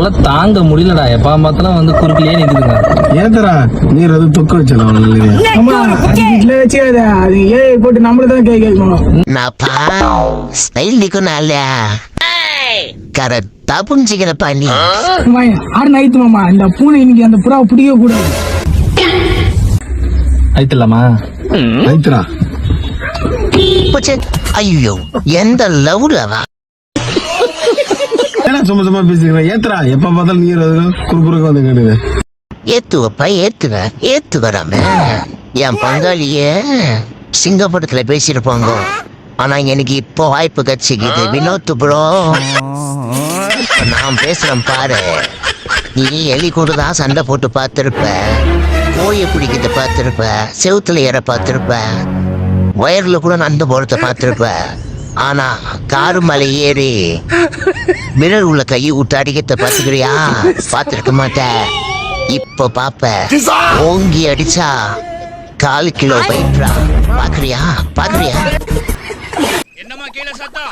என்னால தாங்க முடியலடா. எப்ப பார்த்தாலும் வந்து குறுக்கிலேயே நிக்குதுங்க. ஏத்தரா நீர் அது தொக்க வச்சலாம் வச்சு அது ஏ போட்டு நம்மளதான் கேட்கணும். ஸ்டைல் நிக்கணும் கரெக்டா புரிஞ்சுக்கிற பண்ணி ஆடு நைத்து மாமா இந்த பூனை இன்னைக்கு அந்த புறாவை பிடிக்க கூடாது. ஆயிட்டுலாமா ஐத்தரா ஐயோ எந்த லவ்லவா சும்மா சும்மா பேசிக்கிறேன். ஏத்தரா எப்ப பார்த்தாலும் நீர் அது குறுக்குறுக்க வந்து கேடுது. ஏத்துவப்பா ஏத்து வராம என் பங்காளிய சிங்கப்பூரத்துல பேசிருப்பாங்க. ஆனா எனக்கு இப்போ வாய்ப்பு கிடைச்சிக்குது. வினோத் ப்ரோ நான் பேசுறேன் பாரு. நீ எலி கூட தான் சண்டை போட்டு பார்த்திருப்ப, கோயை பிடிக்கிறத பார்த்திருப்ப, செவுத்துல ஏற பார்த்திருப்ப, வயர்ல கூட நடந்து போறத பார்த்திருப்ப. ஆனா காரு மலை ஏறி மிரர் உள்ள கையை விட்டு அடிக்கிறத பார்த்துக்கிறியா? பார்த்திருக்க மாட்ட. இப்ப பாப்ப ஓங்கி அடிச்சா 4 கிலோ பைப்ரா. பாக்குறியா? என்னமா கீழே சத்தம்?